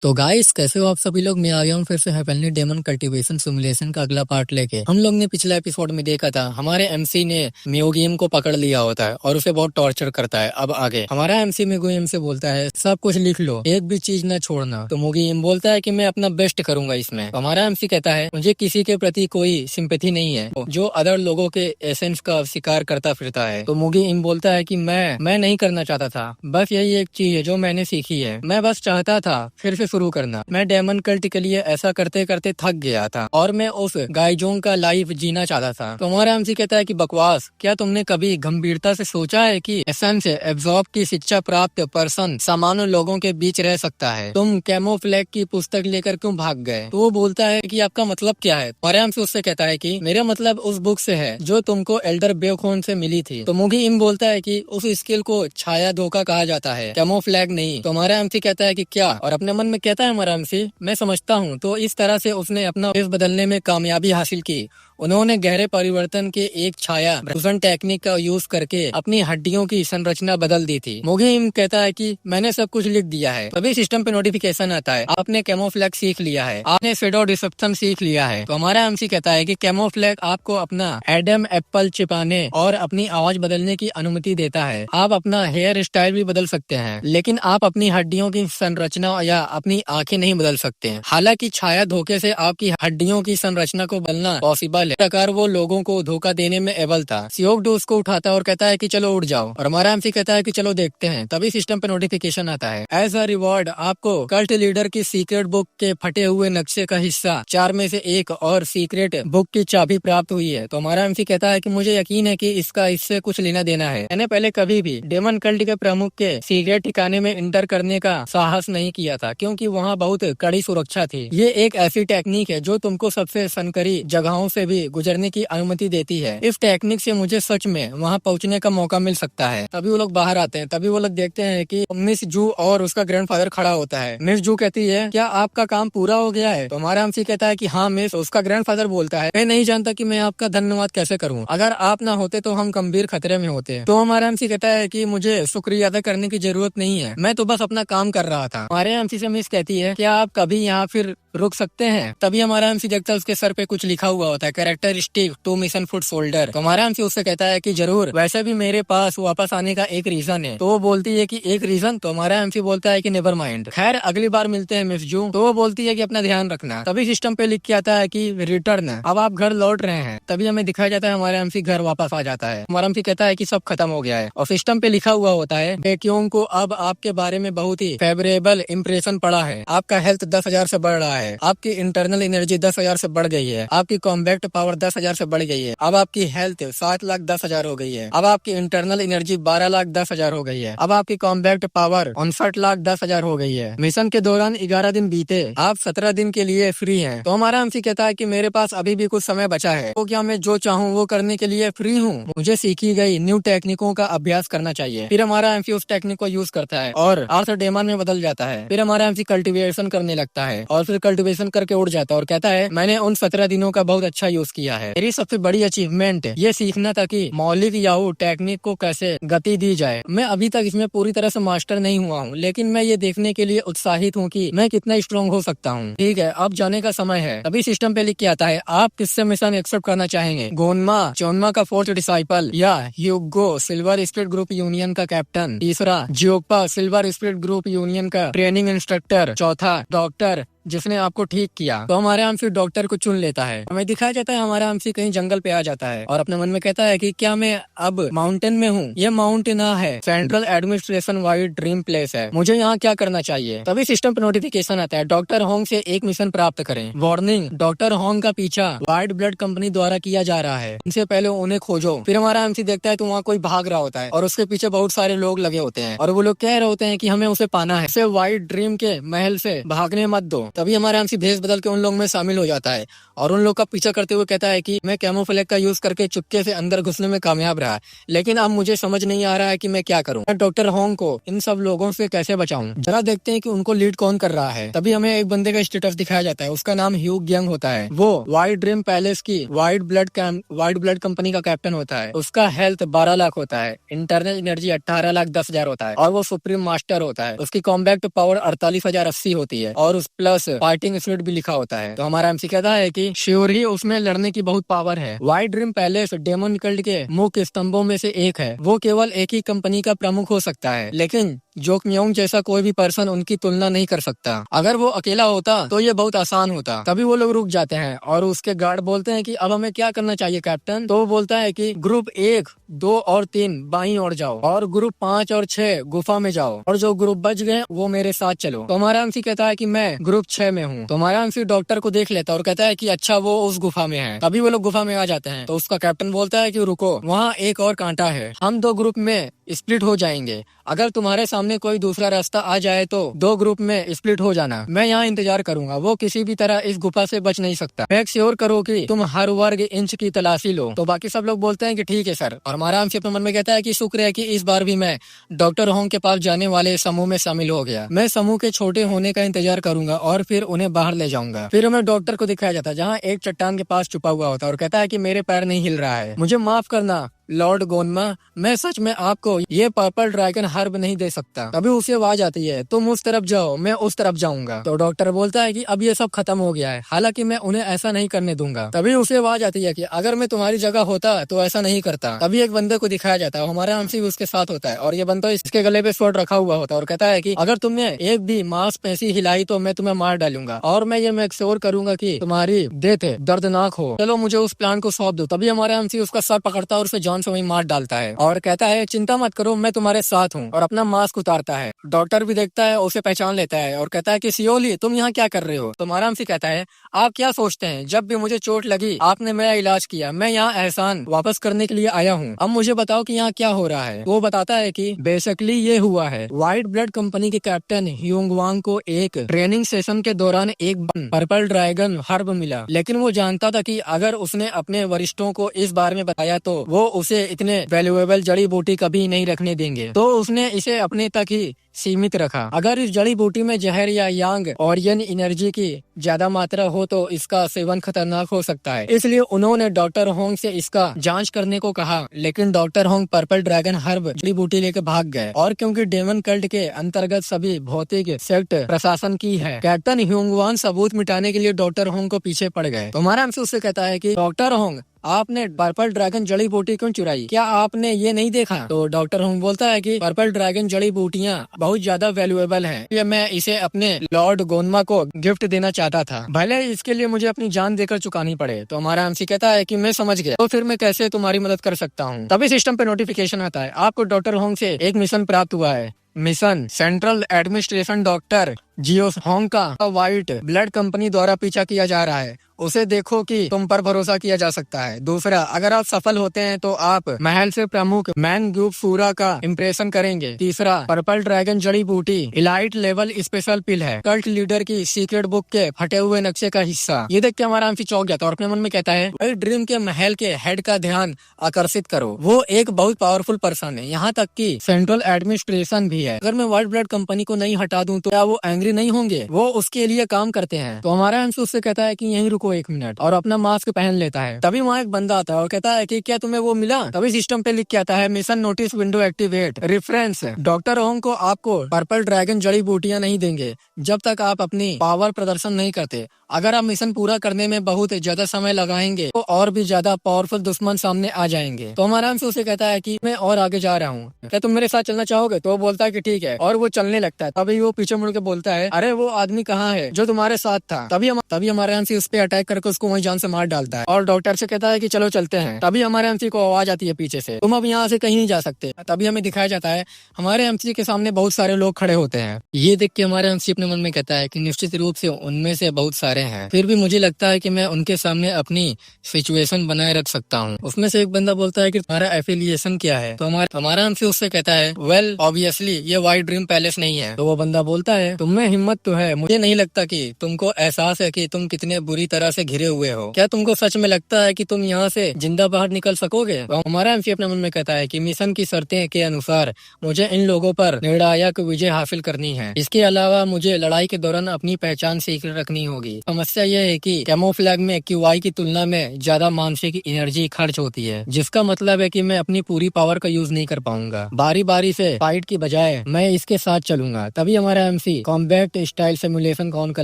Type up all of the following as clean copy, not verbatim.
तो गाइस, कैसे हो आप सभी लोग। मैं आ गया हूँ फिर से हेवनली डेमन कल्टीवेशन सिमुलेशन का अगला पार्ट लेके। हम लोग ने पिछला एपिसोड में देखा था हमारे एमसी ने मियोगेम को पकड़ लिया होता है और उसे बहुत टॉर्चर करता है। अब आगे हमारा एमसी मियोगेम से बोलता है सब कुछ लिख लो, एक भी चीज न छोड़ना। तो मियोगेम बोलता है कि मैं अपना बेस्ट करूंगा इसमें। तो हमारा एमसी कहता है मुझे किसी के प्रति कोई सिंपैथी नहीं है जो अदर लोगों के एसेंस का शिकार करता फिरता है। तो मियोगेम बोलता है कि मैं नहीं करना चाहता था, बस यही एक चीज है जो मैंने सीखी है। मैं बस चाहता था फिर से शुरू करना। मैं डेमन कल्ट के लिए ऐसा करते करते थक गया था और मैं उस गाइजोंग का लाइफ जीना चाहता था। तो हमारा एमसी कहता है कि बकवास, क्या तुमने कभी गंभीरता से सोचा है कि एसेंस एब्जॉर्ब की शिक्षा प्राप्त पर्सन सामान्य लोगों के बीच रह सकता है। तुम कैमोफ्लेग की पुस्तक लेकर क्यों भाग गए। तो वो बोलता है कि आपका मतलब क्या है। हमारा एमसी उससे कहता है कि मेरा मतलब उस बुक से है जो तुमको एल्डर बेखोन से मिली थी। तो मुगी इम बोलता है कि उस स्किल को छाया धोखा कहा जाता है, कैमोफ्लेग नहीं। तो हमारा एमसी कहता है कि क्या, और अपने मन में कहता है हमारा एमसी मैं समझता हूँ। तो इस तरह से उसने अपना फेस बदलने में कामयाबी हासिल की। उन्होंने गहरे परिवर्तन के एक छाया फ्यूजन टेक्निक का यूज करके अपनी हड्डियों की संरचना बदल दी थी। मुगिम कहता है कि मैंने सब कुछ लिख दिया है। तभी सिस्टम पे नोटिफिकेशन आता है, आपने कैमोफ्लेग सीख लिया है, आपने शेडो डिसेप्शन सीख लिया है। तो हमारा एमसी कहता है कि कैमोफ्लेग आपको अपना एडम एप्पल छिपाने और अपनी आवाज बदलने की अनुमति देता है। आप अपना हेयर स्टाइल भी बदल सकते हैं, लेकिन आप अपनी हड्डियों की संरचना या अपनी आंखें नहीं बदल सकते हैं। हालांकि छाया धोखे से आपकी हड्डियों की संरचना को बदलना पॉसिबल। इस प्रकार वो लोगों को धोखा देने में एबल था। सियोगडो उसको उठाता है और कहता है कि चलो उठ जाओ, और हमारा एमसी कहता है कि चलो देखते हैं। तभी सिस्टम पे नोटिफिकेशन आता है, एज अ रिवॉर्ड आपको कल्ट लीडर की सीक्रेट बुक के फटे हुए नक्शे का हिस्सा 4 में से एक और सीक्रेट बुक की चाबी प्राप्त हुई है। तो हमारा एमसी कहता है कि मुझे यकीन है कि इसका इससे कुछ लेना देना है। मैंने पहले कभी भी डेमन कल्ट के प्रमुख के सीक्रेट ठिकाने में इंटर करने का साहस नहीं किया था, क्योंकि वहाँ बहुत कड़ी सुरक्षा थी। ये एक ऐसी टेक्निक है जो तुमको सबसे सनकरी जगहों से भी गुजरने की अनुमति देती है। इस टेक्निक से मुझे सच में वहाँ पहुँचने का मौका मिल सकता है। तभी वो लोग बाहर आते हैं। तभी वो लोग देखते हैं कि मिस जू और उसका ग्रैंडफादर खड़ा होता है। मिस जू कहती है क्या आपका काम पूरा हो गया है। तो हमारा एमसी कहता है कि हाँ मिस। उसका ग्रैंडफादर बोलता है मैं नहीं जानता कि मैं आपका धन्यवाद कैसे करूँ, अगर आप ना होते तो हम गंभीर खतरे में होते। तो हमारा एमसी कहता है कि मुझे शुक्रिया अदा करने की जरूरत नहीं है, मैं तो बस अपना काम कर रहा था। हमारे एमसी से मिस कहती है क्या आप कभी यहाँ फिर रुक सकते हैं। तभी हमारा एमसी देखता है उसके सर पे कुछ लिखा हुआ होता है, characteristic to mission foot shoulder. तो हमारा एमसी उससे कहता है कि जरूर, वैसे भी मेरे पास वापस आने का एक रीजन है। तो वो बोलती है कि एक रीजन। तो हमारा एमसी बोलता है कि नेवर माइंड, खैर अगली बार मिलते हैं मिस जू। तो वो बोलती है कि अपना ध्यान रखना। तभी सिस्टम पे लिख के आता है कि रिटर्न, अब आप घर लौट रहे हैं। तभी हमें दिखाया जाता है हमारा एमसी घर वापस आ जाता है। हमारा एमसी कहता है कि सब खत्म हो गया है, और सिस्टम पे लिखा हुआ होता है बेक्योंग को अब आपके बारे में बहुत ही फेवरेबल इम्प्रेशन पड़ा है। आपका हेल्थ 10,000 से बढ़ रहा है, आपकी इंटरनल एनर्जी 10,000 से बढ़ गई है, आपकी कॉम्बैक्ट पावर 10,000 से बढ़ गई है, अब आपकी हेल्थ 7,10,000 हो गई है, अब आपकी इंटरनल एनर्जी 12,10,000 हो गई है, अब आपकी कॉम्बैक्ट पावर 59,10,000 हो गई है। मिशन के दौरान 11 दिन बीते, आप 17 दिन के लिए फ्री हैं। तो हमारा एमसी कहता है कि मेरे पास अभी भी कुछ समय बचा है, तो क्या मैं जो चाहूँ वो करने के लिए फ्री हूँ। मुझे सीखी गई न्यू टेक्निकों का अभ्यास करना चाहिए। फिर हमारा एमसी उस टेक्निक को यूज करता है और आर्थर डेमन में बदल जाता है। फिर हमारा एमसी कल्टीवेशन करने लगता है और फिर कल्टीवेशन करके उड़ जाता है और कहता है मैंने उन 17 दिनों का बहुत अच्छा यूज किया है। मेरी सबसे बड़ी अचीवमेंट ये सीखना था कि मौलिक याहू टेक्निक को कैसे गति दी जाए। मैं अभी तक इसमें पूरी तरह से मास्टर नहीं हुआ हूँ, लेकिन मैं ये देखने के लिए उत्साहित हूँ कि मैं कितना स्ट्रॉन्ग हो सकता हूँ। ठीक है, अब जाने का समय है। तभी सिस्टम पे लिख के आता है आप किससे मिशन एक्सेप्ट करना चाहेंगे, गोनमा चोनमा का 4th डिसाइपल, या ह्यूगो सिल्वर स्पिरिट ग्रुप यूनियन का कैप्टन, तीसरा जियोपा सिल्वर स्पिरिट ग्रुप यूनियन का ट्रेनिंग इंस्ट्रक्टर, चौथा डॉक्टर जिसने आपको ठीक किया। तो हमारा एमसी डॉक्टर को चुन लेता है। हमें दिखाया जाता है हमारा एमसी कहीं जंगल पे आ जाता है और अपने मन में कहता है कि क्या मैं अब माउंटेन में हूँ। ये माउंटेन है central administration wide dream place है, मुझे यहाँ क्या करना चाहिए। तभी सिस्टम पे नोटिफिकेशन आता है डॉक्टर होंग से एक मिशन प्राप्त करें। वार्निंग, डॉक्टर होंग का पीछा वाइट ब्लड कंपनी द्वारा किया जा रहा है, इनसे पहले उन्हें खोजो। फिर हमारा एमसी देखता है तो वहाँ कोई भाग रहा होता है और उसके पीछे बहुत सारे लोग लगे होते हैं और वो लोग कह रहे होते हैं कि हमें उसे पाना है, उसे व्हाइट ड्रीम के महल से भागने मत दो। तभी हमारा एमसी भेष बदल के उन लोग में शामिल हो जाता है और उन लोग का पीछा करते हुए कहता है कि मैं कैमोफ्लेज का यूज करके चुपके से अंदर घुसने में कामयाब रहा, लेकिन अब मुझे समझ नहीं आ रहा है कि मैं क्या करूं। मैं डॉक्टर होंग को इन सब लोगों से कैसे बचाऊं। जरा देखते हैं कि उनको लीड कौन कर रहा है। तभी हमें एक बंदे का स्टेटस दिखाया जाता है, उसका नाम ह्यू ग्यंग होता है। वो व्हाइट ड्रीम पैलेस की व्हाइट ब्लड कंपनी का कैप्टन होता है। उसका हेल्थ 12 लाख होता है, इंटरनल एनर्जी 18,10,000 होता है और वो सुप्रीम मास्टर होता है। उसकी कॉम्बैक्ट पावर 48,080 होती है और उस प्लस फाइटिंग स्पिरिट भी लिखा होता है। तो हमारा एमसी कहता है कि श्योर ही उसमें लड़ने की बहुत पावर है। White dream palace demon cult के मुख्य स्तंभों में से एक है। वो केवल एक ही कंपनी का प्रमुख हो सकता है, लेकिन जोक म्योंग जैसा कोई भी पर्सन उनकी तुलना नहीं कर सकता। अगर वो अकेला होता तो ये बहुत आसान होता। तभी वो लोग रुक जाते हैं और उसके गार्ड बोलते हैं कि अब हमें क्या करना चाहिए कैप्टन। तो वो बोलता है कि ग्रुप 1, 2 और 3 बाईं ओर जाओ और ग्रुप 5 और 6 गुफा में जाओ और जो ग्रुप बच गए वो मेरे साथ चलो। तो हमारा एमसी कहता है कि मैं ग्रुप 6 में हूँ। तो हमारा एमसी डॉक्टर को देख लेता है और कहता है कि अच्छा वो उस गुफा में है। तभी वो लोग गुफा में आ जाते हैं। तो उसका कैप्टन बोलता है कि रुको, वहाँ एक और कांटा है, हम 2 ग्रुप में स्प्लिट हो जाएंगे। अगर तुम्हारे सामने कोई दूसरा रास्ता आ जाए तो 2 ग्रुप में स्प्लिट हो जाना, मैं यहाँ इंतजार करूंगा। वो किसी भी तरह इस गुफा से बच नहीं सकता। मेक श्योर करो कि तुम हर वर्ग इंच की तलाशी लो। तो बाकी सब लोग बोलते हैं कि ठीक है सर, और हमारा एमसी अपने मन में कहता है कि शुक्र है कि इस बार भी मैं डॉक्टर होंग के पास जाने वाले समूह में शामिल हो गया। मैं समूह के छोटे होने का इंतजार करूंगा और फिर उन्हें बाहर ले जाऊंगा। फिर हमें डॉक्टर को दिखाया जाता है जहाँ एक चट्टान के पास छुपा हुआ होता है और कहता है कि मेरे पैर नहीं हिल रहा है, मुझे माफ करना लॉर्ड गोनमा, मैं सच में आपको ये पर्पल ड्रैगन हर्ब नहीं दे सकता। तभी उसे आवाज आती है, तुम उस तरफ जाओ, मैं उस तरफ जाऊंगा। तो डॉक्टर बोलता है कि अब ये सब खत्म हो गया है, हालांकि मैं उन्हें ऐसा नहीं करने दूंगा। तभी उसे आवाज आती है कि अगर मैं तुम्हारी जगह होता तो ऐसा नहीं करता। तभी एक बंदे को दिखाया जाता है, हमारा एमसी उसके साथ होता है और ये बंदा इसके गले पे स्वॉर्ड रखा हुआ होता है और कहता है कि अगर तुमने एक भी मांसपेशी हिलाई तो मैं तुम्हें मार डालूंगा और मैं ये मेक श्योर करूंगा कि तुम्हारी डेथ दर्दनाक हो। चलो मुझे उस प्लान को सौंप दो। तभी हमारा एमसी उसका सर पकड़ता है और उसे जान से वहीं मार डालता है और कहता है चिंता मत करो, मैं तुम्हारे साथ हूँ, और अपना मास्क उतारता है। डॉक्टर भी देखता है, उसे पहचान लेता है और कहता है कि सियोली तुम यहाँ क्या कर रहे हो। तो हमारा एमसी कहता है आप क्या सोचते हैं, जब भी मुझे चोट लगी आपने मेरा इलाज किया, मैं यहाँ एहसान वापस करने के लिए आया हूँ। अब मुझे बताओ कि यहाँ क्या हो रहा है। वो बताता है कि बेसिकली ये हुआ है, व्हाइट ब्लड कंपनी के कैप्टन ह्यूंग वांग को एक ट्रेनिंग सेशन के दौरान एक पर्पल ड्रैगन हर्ब मिला, लेकिन वो जानता था कि अगर उसने अपने वरिष्ठों को इस बारे में बताया तो वो उसे इतने वैल्यूएबल जड़ी बूटी कभी नहीं रखने देंगे। तो उसने इसे अपने तक ही सीमित रखा। अगर इस जड़ी बूटी में जहर या यांग ओरियन एनर्जी की ज्यादा मात्रा हो तो इसका सेवन खतरनाक हो सकता है। इसलिए उन्होंने डॉक्टर होंग से इसका जांच करने को कहा, लेकिन doctor Hong purple dragon herb जड़ी बूटी लेकर भाग गए। और क्योंकि डेमन कल्ट के अंतर्गत सभी भौतिक सेक्ट प्रशासन की है, कैप्टन ह्यूंगवान सबूत मिटाने के लिए डॉक्टर होंग को पीछे पड़ गए। तो हमारा हमसे उससे कहता है कि डॉक्टर होंग आपने पर्पल ड्रैगन जड़ी बूटी क्यों चुराई, क्या आपने ये नहीं देखा। तो डॉक्टर होंग बोलता है कि पर्पल ड्रैगन जड़ी बूटियाँ बहुत ज्यादा वैल्यूएबल हैं, ये मैं इसे अपने लॉर्ड गोनमा को गिफ्ट देना चाहता था, भले इसके लिए मुझे अपनी जान देकर चुकानी पड़े। तो हमारा एमसी कहता है कि मैं समझ गया, तो फिर मैं कैसे तुम्हारी मदद कर सकता हूँ। तभी सिस्टम पे नोटिफिकेशन आता है, आपको डॉक्टर होंग से एक मिशन प्राप्त हुआ है। मिशन सेंट्रल एडमिनिस्ट्रेशन डॉक्टर जियो होंग का व्हाइट ब्लड कंपनी द्वारा पीछा किया जा रहा है, उसे देखो कि तुम पर भरोसा किया जा सकता है। दूसरा, अगर आप सफल होते हैं तो आप महल से प्रमुख मैन ग्रुप सूरा का इम्प्रेशन करेंगे। तीसरा, पर्पल ड्रैगन जड़ी बूटी इलाइट लेवल स्पेशल पिल है, कल्ट लीडर की सीक्रेट बुक के फटे हुए नक्शे का हिस्सा। ये देख के हमारा एमसी चौंक जाता है और अपने मन में कहता है भाई ड्रीम के महल के हेड का ध्यान आकर्षित करो, वो एक बहुत पावरफुल पर्सन है, यहाँ तक कि सेंट्रल एडमिनिस्ट्रेशन भी है। अगर मैं व्हाइट ब्लड कंपनी को नहीं हटा दूं तो क्या वो एंग्री नहीं होंगे, वो उसके लिए काम करते हैं। तो हमारा एमसी उससे कहता है कि यहीं रुको 1 मिनट, और अपना मास्क पहन लेता है। तभी वहाँ एक बंदा आता है और कहता है कि क्या तुम्हें वो मिला। तभी सिस्टम पे लिख के आता है mission notice window activate reference, doctor Hong को आपको पर्पल ड्रैगन जड़ी बूटियां नहीं देंगे जब तक आप अपनी पावर प्रदर्शन नहीं करते। अगर आप मिशन पूरा करने में बहुत ज्यादा समय लगाएंगे तो और भी ज्यादा पावरफुल दुश्मन सामने आ जाएंगे। तो हमारा एमसी उसे कहता है कि मैं और आगे जा रहा हूँ, क्या तुम मेरे साथ चलना चाहोगे। तो वो बोलता है कि ठीक है, और वो चलने लगता है। तभी वो पीछे मुड़ के बोलता है अरे वो आदमी कहाँ है जो तुम्हारे साथ था। तभी हमारे एमसी उस पर अटैक करके उसको वहीं जान से मार डालता है और डॉक्टर से कहता है कि चलो चलते हैं। तभी हमारे एमसी को आवाज आती है पीछे से, तुम अब यहाँ से कहीं नहीं जा सकते। तभी हमें दिखाया जाता है हमारे एमसी के सामने बहुत सारे लोग खड़े होते हैं। ये देख के हमारे एमसी अपने मन में कहता है कि निश्चित रूप से उनमें से बहुत सारे रहे हैं, फिर भी मुझे लगता है कि मैं उनके सामने अपनी सिचुएशन बनाए रख सकता हूँ। उसमें से एक बंदा बोलता है कि तुम्हारा एफिलिएशन क्या है, तो हमारा हमसे उससे कहता है वेल ऑब्वियसली ये व्हाइट ड्रीम पैलेस नहीं है। तो वो बंदा बोलता है तुम में हिम्मत तो है, मुझे नहीं लगता कि तुमको एहसास है कि तुम कितने बुरी तरह से घिरे हुए हो। क्या तुमको सच में लगता है कि तुम यहाँ से जिंदा बाहर निकल सकोगे? तो हमारा एमसी अपने मन में कहता है कि मिशन की शर्तें के अनुसार मुझे इन लोगों पर निर्णायक विजय हासिल करनी है। इसके अलावा मुझे लड़ाई के दौरान अपनी पहचान सीक्रेट रखनी होगी। समस्या यह है कि कैमोफ्लैग में क्यूआई की तुलना में ज्यादा मानसिक एनर्जी खर्च होती है, जिसका मतलब है कि मैं अपनी पूरी पावर का यूज नहीं कर पाऊंगा। बारी बारी से फाइट की बजाय मैं इसके साथ चलूंगा। तभी हमारा MC combat style simulation on कर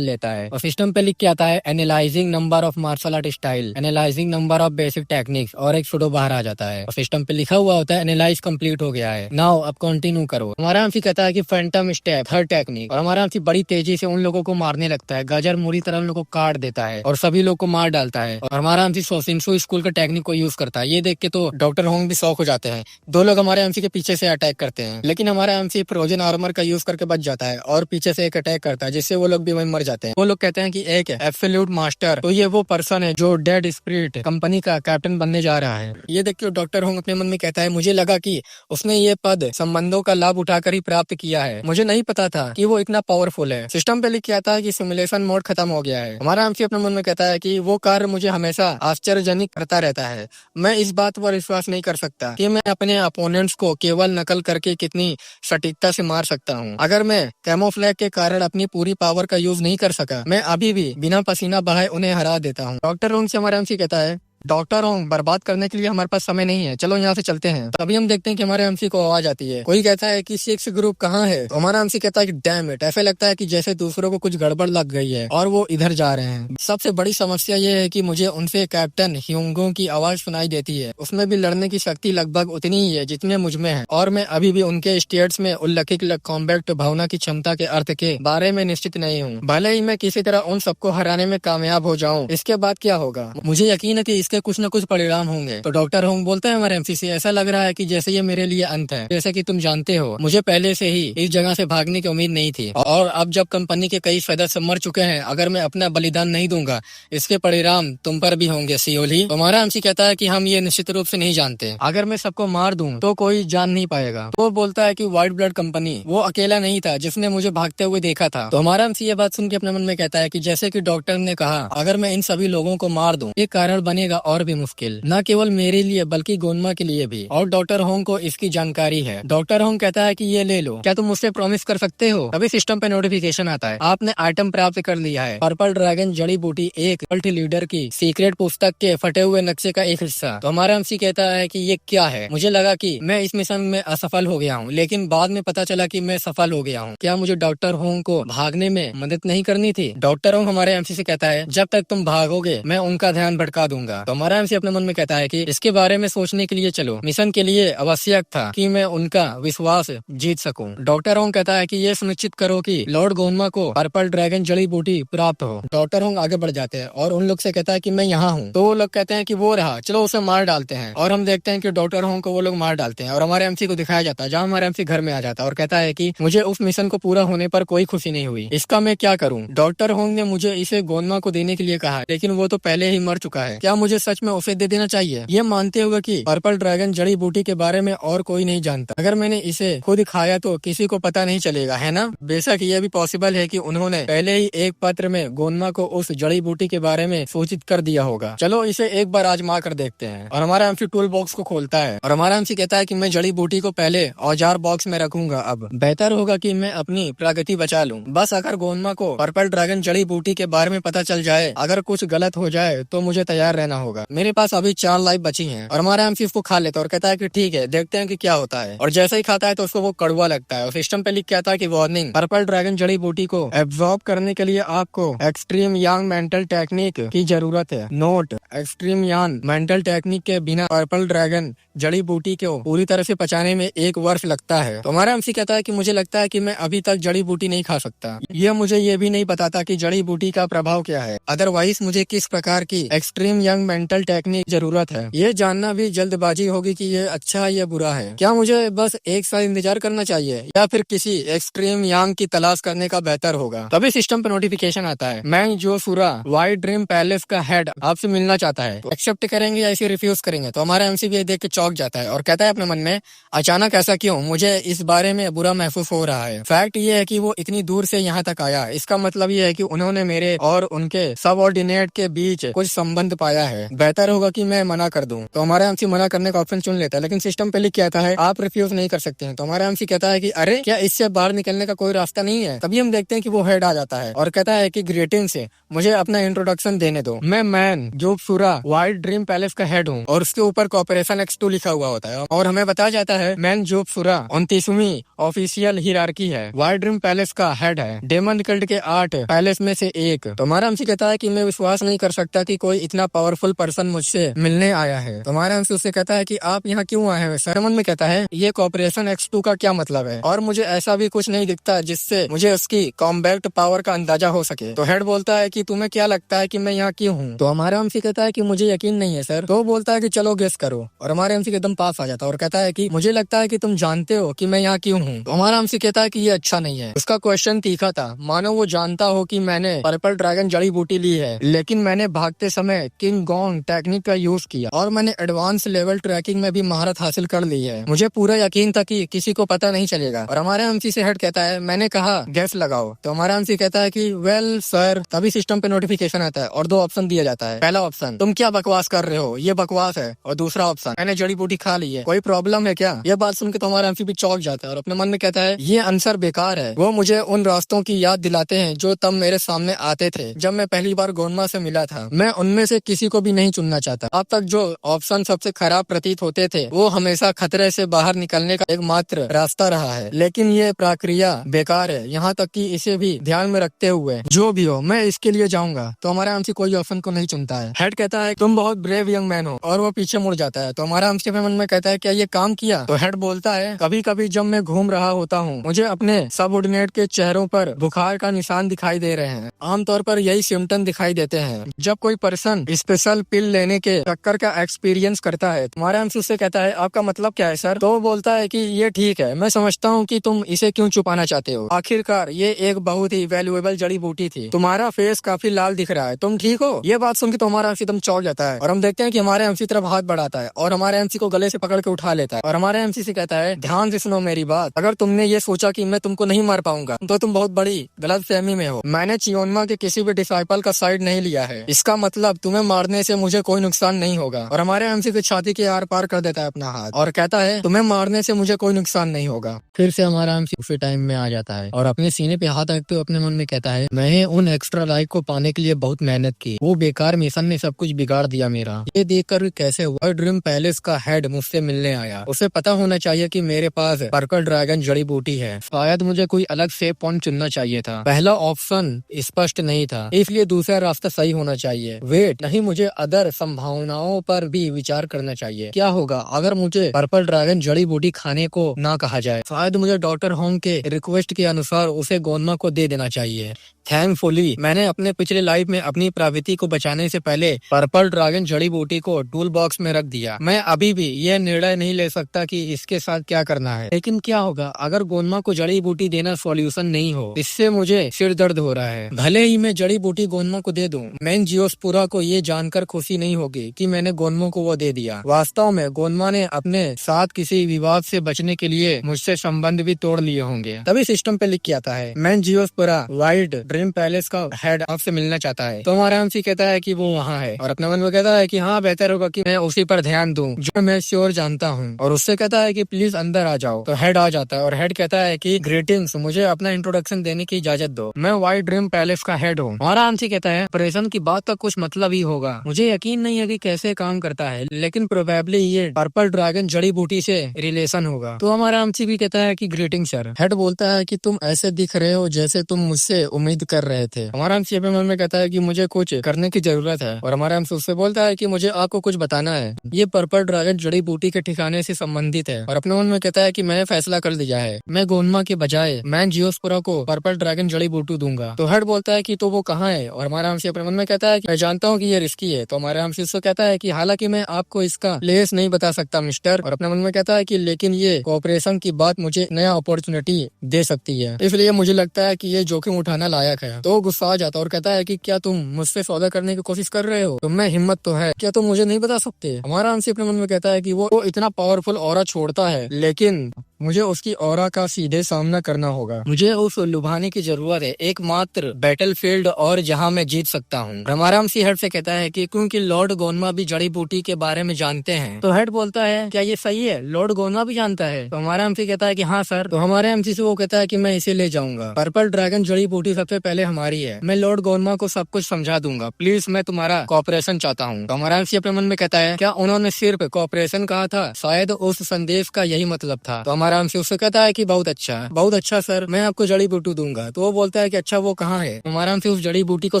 लेता है और सिस्टम पे लिख के आता है analysing number of martial art style, analysing number of basic techniques, और एक सुडो बाहर आ जाता है और सिस्टम पे लिखा हुआ होता है एनालाइज कंप्लीट हो गया है, नाउ अब कंटिन्यू करो। हमारा एमसी कहता है कि फैंटम स्टेप थर्ड टेक्निक, और हमारा एमसी बड़ी तेजी से उन लोगों को मारने लगता है। गजर मुरी तरह उन लोगों को काट देता है और सभी लोग को मार डालता है। और हमारा एमसी सोसिंसो स्कूल का टेक्निक को यूज करता है। ये देख के तो डॉक्टर होंग भी शौक हो जाते हैं। दो लोग हमारे एमसी के पीछे से अटैक करते हैं, लेकिन हमारा एमसी फ्रोजन आर्मर का यूज करके बच जाता है और पीछे से एक अटैक करता है, जिससे वो लोग भी वहीं मर जाते हैं। वो लोग कहते हैं कि एक एब्सोल्यूट मास्टर, तो ये वो पर्सन है जो डेड स्पिरिट कंपनी का कैप्टन बनने जा रहा है। ये देख के डॉक्टर होंग अपने मन में कहता है मुझे लगा कि उसने ये पद संबंधों का लाभ उठाकर ही प्राप्त किया है, मुझे नहीं पता था कि वो इतना पावरफुल है। सिस्टम पे लिख के आता है कि सिमुलेशन मोड खत्म हो गया है। हमारा एमसी अपने मन में कहता है कि वो कार्य मुझे हमेशा आश्चर्यजनक करता रहता है। मैं इस बात पर विश्वास नहीं कर सकता कि मैं अपने अपोनेंट्स को केवल नकल करके कितनी सटीकता से मार सकता हूँ। अगर मैं कैमोफ्लैग के कारण अपनी पूरी पावर का यूज नहीं कर सका, मैं अभी भी बिना पसीना बहाए उन्हें हरा देता हूँ। डॉक्टर होंग से हमारा एमसी कहता है डॉक्टर होंग बर्बाद करने के लिए हमारे पास समय नहीं है, चलो यहाँ से चलते हैं। तभी हम देखते हैं कि हमारे एमसी को आवाज आती है। कोई कहता है कि सिक्स ग्रुप कहाँ है, तो हमारा एमसी कहता है कि डैम इट, ऐसे लगता है कि जैसे दूसरों को कुछ गड़बड़ लग गई है और वो इधर जा रहे हैं। सबसे बड़ी समस्या ये है कि मुझे उनसे कैप्टन ह्यूंगो की आवाज सुनाई देती है। उसमें भी लड़ने की शक्ति लगभग उतनी ही है जितने मुझमें है, और मैं अभी भी उनके स्टेट्स में उल्लेखित कॉम्बैट भावना की क्षमता के अर्थ के बारे में निश्चित नहीं हूँ। भले ही मैं किसी तरह उन सबको हराने में कामयाब हो जाऊँ, इसके बाद क्या होगा मुझे यकीन है कि इसके कुछ न कुछ परिणाम होंगे। तो डॉक्टर होंग बोलते हैं हमारे एमसी से ऐसा लग रहा है कि जैसे ये मेरे लिए अंत है। जैसे कि तुम जानते हो मुझे पहले से ही इस जगह से भागने की उम्मीद नहीं थी, और अब जब कंपनी के कई सदस्य मर चुके हैं, अगर मैं अपना बलिदान नहीं दूंगा इसके परिणाम तुम पर भी होंगे सियोली। तो हमारा एमसी कहता है कि हम ये निश्चित रूप से नहीं जानते, अगर मैं सबको मार दूं तो कोई जान नहीं पाएगा। तो बोलता है कि व्हाइट ब्लड कंपनी वो अकेला नहीं था जिसने मुझे भागते हुए देखा था। तो हमारा एमसी ये बात सुन के अपने मन में कहता है कि जैसे कि डॉक्टर ने कहा, अगर मैं इन सभी लोगों को मार दूं ये कारण बनेगा और भी मुश्किल, न केवल मेरे लिए बल्कि गोनमा के लिए भी, और डॉक्टर होंग को इसकी जानकारी है। डॉक्टर होंग कहता है कि ये ले लो, क्या तुम मुझसे प्रॉमिस कर सकते हो? तभी सिस्टम पे नोटिफिकेशन आता है आपने आइटम प्राप्त कर लिया है, पर्पल ड्रैगन जड़ी बूटी, एक कल्ट लीडर की सीक्रेट पुस्तक के फटे हुए नक्शे का एक हिस्सा। तो हमारा एमसी कहता है कि ये क्या है? मुझे लगा कि मैं इस मिशन में असफल हो गया हूँ, लेकिन बाद में पता चला कि मैं सफल हो गया हूँ। क्या मुझे डॉक्टर होंग को भागने में मदद नहीं करनी थी? डॉक्टर होंग हमारे एमसी से कहता है जब तक तुम भागोगे मैं उनका ध्यान भटका दूंगा। तो हमारा एमसी अपने मन में कहता है कि इसके बारे में सोचने के लिए चलो, मिशन के लिए आवश्यक था कि मैं उनका विश्वास जीत सकूं। डॉक्टर होंग कहता है कि ये सुनिश्चित करो कि लॉर्ड गोनमा को पर्पल ड्रैगन जड़ी बूटी प्राप्त हो। डॉक्टर होंग आगे बढ़ जाते हैं और उन लोग से कहता है कि मैं यहाँ हूँ। तो वो लोग कहते हैं कि वो रहा, चलो उसे मार डालते हैं। और हम देखते हैं कि डॉक्टर होंग को वो लोग मार डालते हैं और हमारे एमसी को दिखाया जाता है, जहाँ हमारे एमसी घर में आ जाता है और कहता है कि मुझे उस मिशन को पूरा होने पर कोई खुशी नहीं हुई, इसका मैं क्या करूँ? डॉक्टर होंग ने मुझे इसे गोनमा को देने के लिए कहा, लेकिन वो तो पहले ही मर चुका है, क्या मुझे सच में उसे दे देना चाहिए? ये मानते हुए कि पर्पल ड्रैगन जड़ी बूटी के बारे में और कोई नहीं जानता, अगर मैंने इसे खुद खाया तो किसी को पता नहीं चलेगा, है ना? बेशक ये भी पॉसिबल है कि उन्होंने पहले ही एक पत्र में गोनमा को उस जड़ी बूटी के बारे में सूचित कर दिया होगा। चलो इसे एक बार आजमा कर देखते हैं। और हमारा एमसी टूल बॉक्स को खोलता है और हमारा एमसी कहता है कि मैं जड़ी बूटी को पहले औजार बॉक्स में रखूंगा, अब बेहतर होगा कि मैं अपनी प्रगति बचा लूं। बस अगर गोनमा को पर्पल ड्रैगन जड़ी बूटी के बारे में पता चल जाए, अगर कुछ गलत हो जाए तो मुझे तैयार रहना होगा। मेरे पास अभी 4 लाइफ बची हैं। और हमारा एमसी उसको खा लेता है और कहता है कि ठीक है, देखते हैं कि क्या होता है। और जैसे ही खाता है तो उसको वो कड़वा लगता है और सिस्टम पे लिख के आता है कि वार्निंग, पर्पल ड्रैगन जड़ी बूटी को एब्जॉर्ब करने के लिए आपको एक्सट्रीम यांग मेंटल टेक्निक की जरूरत है। नोट, एक्सट्रीम यांग मेंटल टेक्निक के बिना पर्पल ड्रैगन जड़ी बूटी को पूरी तरह से पचाने में 1 वर्ष लगता है। तो हमारा एमसी कहता है कि मुझे लगता है कि मैं अभी तक जड़ी बूटी नहीं खा सकता। यह मुझे ये भी नहीं बताता कि जड़ी बूटी का प्रभाव क्या है, अदरवाइज मुझे किस प्रकार की एक्सट्रीम यंग मेंटल टेक्निक जरूरत है। ये जानना भी जल्दबाजी होगी कि ये अच्छा या बुरा है। क्या मुझे बस एक साल इंतजार करना चाहिए या फिर किसी एक्सट्रीम यांग की तलाश करने का बेहतर होगा? तभी सिस्टम पे नोटिफिकेशन आता है, मैं जो सूरा व्हाइट ड्रीम पैलेस का हेड आपसे मिलना चाहता है। तो एक्सेप्ट करेंगे या इसे रिफ्यूज करेंगे? तो हमारा एमसी भी देख के चौंक जाता है और कहता है अपने मन में, अचानक ऐसा क्यों? मुझे इस बारे में बुरा महसूस हो रहा है। फैक्ट ये है कि वो इतनी दूर से यहाँ तक आया, इसका मतलब ये है कि उन्होंने मेरे और उनके सबऑर्डिनेट के बीच कुछ संबंध पाया है। बेहतर होगा कि मैं मना कर दूं। तो हमारा एमसी मना करने का ऑप्शन चुन लेता है, लेकिन सिस्टम पे लिख के आता है आप रिफ्यूज नहीं कर सकते हैं। तो हमारा एमसी कहता है कि अरे क्या इससे बाहर निकलने का कोई रास्ता नहीं है? तभी हम देखते हैं कि वो हेड आ जाता है और कहता है कि ग्रीटिंग से मुझे अपना इंट्रोडक्शन देने दो। मैं मैन जो सूरा व्हाइट ड्रीम पैलेस का हेड हूँ। और उसके ऊपर कॉर्पोरेशन X2 लिखा हुआ होता है और हमें बताया जाता है मैन जोब सूरा 29वीं ऑफिशियल हिरार्की है, व्हाइट ड्रीम पैलेस का हेड है, डेमन कल्ट के 8 पैलेस में से एक। तो हमारा एमसी कहता है कि मैं विश्वास नहीं कर सकता कि कोई इतना पावरफुल पर्सन मुझसे मिलने आया है। तो हमारा एमसी उससे कहता है कि आप यहाँ क्यों आए हैं? सरमन में कहता है ये कॉर्पोरेशन X2 का क्या मतलब है और मुझे ऐसा भी कुछ नहीं दिखता जिससे मुझे उसकी कॉम्बैक्ट पावर का अंदाजा हो सके। तो हेड बोलता है कि तुम्हें क्या लगता है कि मैं यहाँ क्यों हूँ? तो हमारा एमसी कहता है कि मुझे यकीन नहीं है सर। तो बोलता है कि चलो गेस करो और हमारे एमसी एकदम पास आ जाता है और कहता है कि मुझे लगता है कि तुम जानते हो कि मैं यहाँ क्यों हूँ। तो हमारा एमसी कहता है कि ये अच्छा नहीं है। उसका क्वेश्चन तीखा था, मानो वो जानता हो कि मैंने पर्पल ड्रैगन जड़ी बूटी ली है, लेकिन मैंने भागते समय किंग गोंग टेक्निक का यूज किया और मैंने एडवांस लेवल ट्रैकिंग में भी महारत हासिल कर ली है। मुझे पूरा यकीन था कि किसी को पता नहीं चलेगा। और हमारे एमसी से हेड कहता है मैंने कहा गैस लगाओ। तो हमारा एमसी कहता है कि वेल सर। तभी सिस्टम पे नोटिफिकेशन आता है और 2 ऑप्शन दिया जाता है। पहला ऑप्शन, तुम क्या बकवास कर रहे हो, ये बकवास है। और दूसरा ऑप्शन, मैंने जड़ी बूटी खा ली है, कोई प्रॉब्लम है क्या? ये बात सुन के तो हमारा एमसी भी चौंक जाता है और अपने मन में कहता है ये आंसर बेकार है। वो मुझे उन रास्तों की याद दिलाते हैं जो तब मेरे सामने आते थे जब मैं पहली बार गोनमा से मिला था। मैं उनमें से किसी को भी नहीं चुनना चाहता। अब तक जो ऑप्शन सबसे खराब प्रतीत होते थे वो हमेशा खतरे से बाहर निकलने का एकमात्र रास्ता रहा है, लेकिन ये प्रक्रिया बेकार है। यहाँ तक कि इसे भी ध्यान में रखते हुए जो भी हो मैं इसके लिए जाऊंगा। तो हमारा एमसी कोई ऑप्शन को नहीं चुनता है। हेड कहता है तुम बहुत ब्रेव यंग मैन हो और वो पीछे मुड़ जाता है। तो हमारा एमसी अपने मन में कहता है क्या ये काम किया? तो हेड बोलता है कभी कभी जब मैं घूम रहा होता हूँ मुझे अपने सबऑर्डिनेट के चेहरों पर बुखार का निशान दिखाई दे रहे हैं। आमतौर पर यही सिम्टम दिखाई देते हैं जब कोई पर्सन स्पेशल पिल लेने के चक्कर का एक्सपीरियंस करता है। हमारा एमसी उससे कहता है आपका मतलब क्या है सर? तो वो बोलता है कि ये ठीक है, मैं समझता हूँ कि तुम इसे क्यों छुपाना चाहते हो। आखिरकार ये एक बहुत ही वैल्यूएबल जड़ी बूटी थी। तुम्हारा फेस काफी लाल दिख रहा है, तुम ठीक हो? ये बात सुन के तो हमारा एमसी एकदम चौंक जाता है और हम देखते हैं कि हमारे एमसी तरफ हाथ बढ़ाता है और हमारे एमसी को गले से पकड़ के उठा लेता है और हमारे एमसी से कहता है ध्यान से सुनो मेरी बात। अगर तुमने ये सोचा कि मैं तुमको नहीं मार पाऊंगा तो तुम बहुत बड़ी गलतफहमी में हो। मैंने चियोनमा के किसी भी डिसाइपल का साइड नहीं लिया है। इसका मतलब तुम्हें मारने से मुझे कोई नुकसान नहीं होगा। और हमारे एमसी की छाती के आर पार कर देता है अपना हाथ और कहता है तुम्हें मारने से मुझे कोई नुकसान नहीं होगा। फिर से हमारा एमसी उसी टाइम में आ जाता है और अपने सीने पे हाथ रखते हुए अपने मन में कहता है मैंने उन एक्स्ट्रा लाइफ को पाने के लिए बहुत मेहनत की, वो बेकार मिशन ने सब कुछ बिगाड़ दिया मेरा। ये देखकर कैसे हुआ ड्रीम पैलेस का हेड मुझसे मिलने आया, उसे पता होना चाहिए कि मेरे पास पर्पल ड्रैगन जड़ी बूटी है। शायद मुझे कोई अलग सेफ पॉइंट चुनना चाहिए था। पहला ऑप्शन स्पष्ट नहीं था, इसलिए दूसरा रास्ता सही होना चाहिए। वेट नहीं, मुझे अदर संभावनाओं पर भी विचार करना चाहिए। क्या होगा अगर मुझे पर्पल ड्रैगन जड़ी बूटी खाने को ना कहा जाए? शायद मुझे डॉक्टर होंग के रिक्वेस्ट के अनुसार उसे गोनमा को दे देना चाहिए। थैंकफुली मैंने अपने पिछले लाइफ में अपनी प्रवृत्ति को बचाने से पहले पर्पल ड्रैगन जड़ी बूटी को टूल बॉक्स में रख दिया। मैं अभी भी यह निर्णय नहीं ले सकता कि इसके साथ क्या करना है, लेकिन क्या होगा अगर गोनमा को जड़ी बूटी देना सॉल्यूशन नहीं हो? इससे मुझे सिर दर्द हो रहा है। भले ही मैं जड़ी बूटी गोनमा को दे दूं, मैन जियोस्पुरा को ये जानकर खुशी नहीं होगी कि मैंने गोनमा को वो दे दिया। वास्तव में गोनमा ने अपने साथ किसी विवाद से बचने के लिए मुझसे संबंध भी तोड़ लिए होंगे। तभी सिस्टम पे लिख के आता है मैन जियोस्पुरा व्हाइट ड्रीम पैलेस का हेड आपसे मिलना चाहता है। तो हमारा एमसी कहता है कि वो वहाँ है और अपने मन में कहता है कि हाँ बेहतर होगा कि मैं उसी पर ध्यान दूं जो मैं श्योर जानता हूँ। और उससे कहता है कि प्लीज अंदर आ जाओ। तो हेड आ जाता है और हेड कहता है कि ग्रीटिंग्स, मुझे अपना इंट्रोडक्शन देने की इजाजत दो, मैं व्हाइट ड्रीम पैलेस का हेड हूँ। हमारा एमसी कहता है ऑपरेशन की बात का कुछ मतलब ही होगा, मुझे यकीन नहीं है कि कैसे काम करता है, लेकिन प्रोबेबली ये पर्पल ड्रैगन जड़ी बूटी से रिलेशन होगा। तो हमारा एमसी भी कहता है कि ग्रीटिंग सर। हेड बोलता है कि तुम ऐसे दिख रहे हो जैसे तुम मुझसे उम्मीद कर रहे थे। हमारा एमसी अपने मन में कहता है कि मुझे कुछ करने की जरूरत है और हमारा एमसी उससे बोलता है कि मुझे आपको कुछ बताना है, ये पर्पल ड्रैगन जड़ी बूटी के ठिकाने से संबंधित है। और अपने मन में कहता है कि मैंने फैसला कर दिया है, मैं गोनमा के बजाय मैन जियोस्पुरा को पर्पल ड्रैगन जड़ी बूटी दूंगा। तो हेड बोलता है कि तो वो कहाँ है? और हमारा एमसी अपने मन में कहता है कि मैं जानता हूँ कि ये रिस्की है, चाहिए। तो हमारे एमसी उससे कहता है कि हालांकि मैं आपको इसका लेस नहीं बता सकता मिस्टर, और अपने मन में कहता है कि लेकिन ये कोऑपरेशन की बात मुझे नया अपॉर्चुनिटी दे सकती है, इसलिए मुझे लगता है कि ये जोखिम उठाना लायक है। तो गुस्सा आ जाता है और कहता है कि क्या तुम मुझसे सौदा करने की कोशिश कर रहे हो? तुम में हिम्मत तो है, क्या तुम मुझे नहीं बता सकते? हमारा एमसी अपने मन में कहता है कि वो इतना पावरफुल ऑरा छोड़ता है, लेकिन मुझे उसकी ऑरा का सीधे सामना करना होगा। मुझे उस लुभाने की जरूरत है, एकमात्र बैटलफील्ड और जहां मैं जीत सकता हूँ। हमारा एमसी हेड से कहता है कि क्योंकि लॉर्ड गोनमा भी जड़ी बूटी के बारे में जानते हैं। तो हेड बोलता है क्या ये सही है? लॉर्ड गोनमा भी जानता है? तो हमारा एमसी कहता है कि हाँ सर। तो हमारे एमसी से वो कहता है कि मैं इसे ले जाऊंगा। पर्पल ड्रैगन जड़ी बूटी सबसे पहले हमारी है, मैं लॉर्ड गोनमा को सब कुछ समझा दूंगा, प्लीज मैं तुम्हारा कोऑपरेशन चाहता हूँ। तो हमारा एमसी अपने मन में कहता है क्या उन्होंने सिर्फ कोऑपरेशन कहा था? शायद उस संदेश का यही मतलब था। तो हमारा एमसी उससे कहता है कि बहुत अच्छा सर, मैं आपको जड़ी बूटी दूंगा। तो वो बोलता है कि अच्छा वो कहाँ है? हमारा एमसी उस जड़ी बूटी को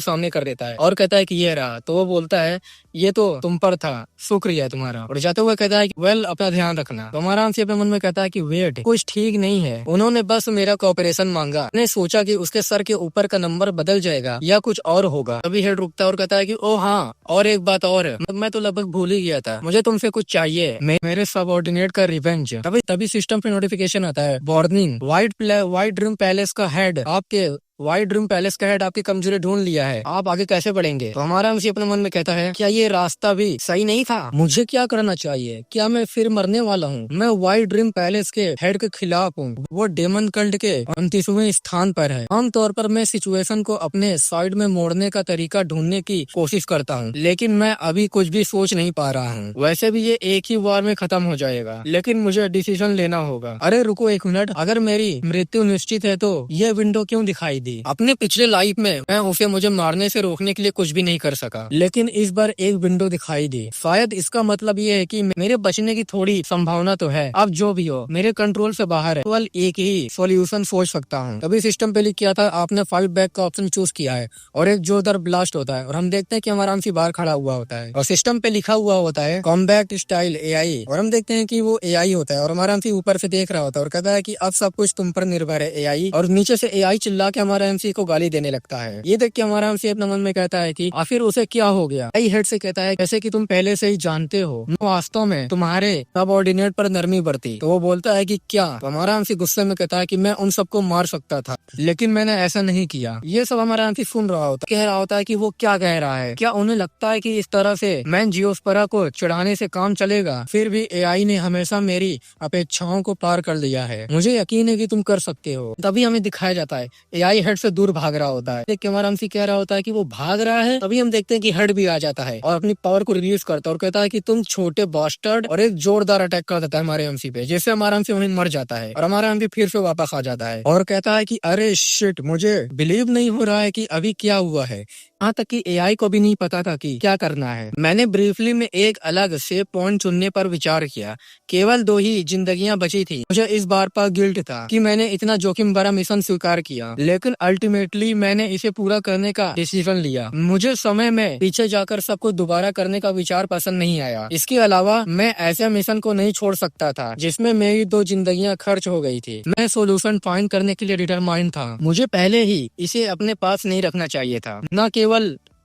सामने कर देता है और कहता है कि ये रहा। तो वो बोलता है ये तो तुम पर था, शुक्रिया तुम्हारा। और जाते हुए कहता है कि वेल अपना ध्यान रखना। तो हमारा एमसी अपने मन में कहता है कि वेट, कुछ ठीक नहीं है, उन्होंने बस मेरा कोऑपरेशन मांगा, मैंने सोचा कि उसके सर के ऊपर का नंबर बदल जाएगा या कुछ और होगा। तभी हेड रुकता है और कहता है कि ओ हाँ, और एक बात और, मैं तो लगभग भूल ही गया था, मुझे तुमसे कुछ चाहिए, मेरे सबऑर्डिनेट का रिवेंज। तभी सिस्टम पे नोटिफिकेशन आता है, वार्निंग, व्हाइट ड्रीम पैलेस का हेड आपकी कमजोरी ढूंढ लिया है, आप आगे कैसे बढ़ेंगे? तो हमारा एमसी अपने मन में कहता है क्या ये रास्ता भी सही नहीं था? मुझे क्या करना चाहिए? क्या मैं फिर मरने वाला हूँ? मैं व्हाइट ड्रीम पैलेस के हेड के खिलाफ हूँ, वो डेमन कल्ट के 29वें स्थान पर है। आमतौर पर मैं सिचुएशन को अपने साइड में मोड़ने का तरीका ढूंढने की कोशिश करता हूँ, लेकिन मैं अभी कुछ भी सोच नहीं पा रहा हूँ। वैसे भी ये एक ही वार में खत्म हो जाएगा, लेकिन मुझे डिसीजन लेना होगा। अरे रुको एक मिनट, अगर मेरी मृत्यु निश्चित है तो ये विंडो क्यों दिखाई दी? अपने पिछले लाइफ में मैं उसे मुझे मारने से रोकने के लिए कुछ भी नहीं कर सका, लेकिन इस बार एक विंडो दिखाई दी। शायद इसका मतलब ये है कि मेरे बचने की थोड़ी संभावना तो है। अब जो भी हो मेरे कंट्रोल से बाहर है, केवल एक ही सॉल्यूशन सोच सकता हूँ। तभी सिस्टम पे लिख किया था आपने फाइट बैक का ऑप्शन चूज किया है और एक जोरदार ब्लास्ट होता है और हम देखते हैं कि हमारा एमसी बाहर खड़ा हुआ होता है और सिस्टम पे लिखा हुआ होता है कॉम्बैट स्टाइल एआई, और हम देखते हैं कि वो एआई होता है और हमारा एमसी ऊपर से देख रहा होता है और कहता है कि अब सब कुछ तुम पर निर्भर है एआई। और नीचे से एआई चिल्ला के हमारा एमसी को गाली देने लगता है। ये देख के हमारा एमसी अपने मन में कहता है कि आखिर उसे क्या हो गया? एआई हेड से कहता है जैसे कि तुम पहले से ही जानते हो, मैं वास्तव में तुम्हारे सबऑर्डिनेट पर नरमी बरती। तो वो बोलता है कि क्या? तो हमारा एमसी गुस्से में कहता है कि मैं उन सबको मार सकता था, लेकिन मैंने ऐसा नहीं किया। ये सब हमारा एमसी सुन रहा होता, कह रहा होता है कि वो क्या कह रहा है। क्या उन्हें लगता है कि इस तरह से मैन जियोस्फेरा को चढ़ाने से काम चलेगा? फिर भी एआई ने हमेशा मेरी अपेक्षाओं को पार कर लिया है, मुझे यकीन है कि तुम कर सकते हो। तभी हमें दिखाया जाता है एआई हेड से दूर भाग रहा होता है। देख के हमारा एमसी कह रहा होता है कि वो भाग रहा है, तभी हम देखते हैं कि हेड भी आ जाता है और अपनी पावर को रिलीज करता है और कहता है कि तुम छोटे बास्टर्ड, और एक जोरदार अटैक कर देता है हमारे एमसी पे, जिससे हमारा एमसी वहीं मर जाता है और हमारा एमसी फिर से वापस आ जाता है और कहता है कि अरे शिट, मुझे बिलीव नहीं हो रहा है कि अभी क्या हुआ है। यहाँ तक कि एआई को भी नहीं पता था कि क्या करना है। मैंने ब्रीफली में एक अलग सेव पॉइंट चुनने पर विचार किया, केवल 2 ही जिंदगियां बची थी। मुझे इस बार पर गिल्ट था कि मैंने इतना जोखिम भरा मिशन स्वीकार किया, लेकिन अल्टीमेटली मैंने इसे पूरा करने का डिसीजन लिया। मुझे समय में पीछे जाकर सब कुछ दोबारा करने का विचार पसंद नहीं आया। इसके अलावा मैं ऐसे मिशन को नहीं छोड़ सकता था जिसमें मेरी 2 जिंदगियां खर्च हो गई थी। मैं सोल्यूशन फाइंड करने के लिए डिटरमाइंड था। मुझे पहले ही इसे अपने पास नहीं रखना चाहिए था। न केवल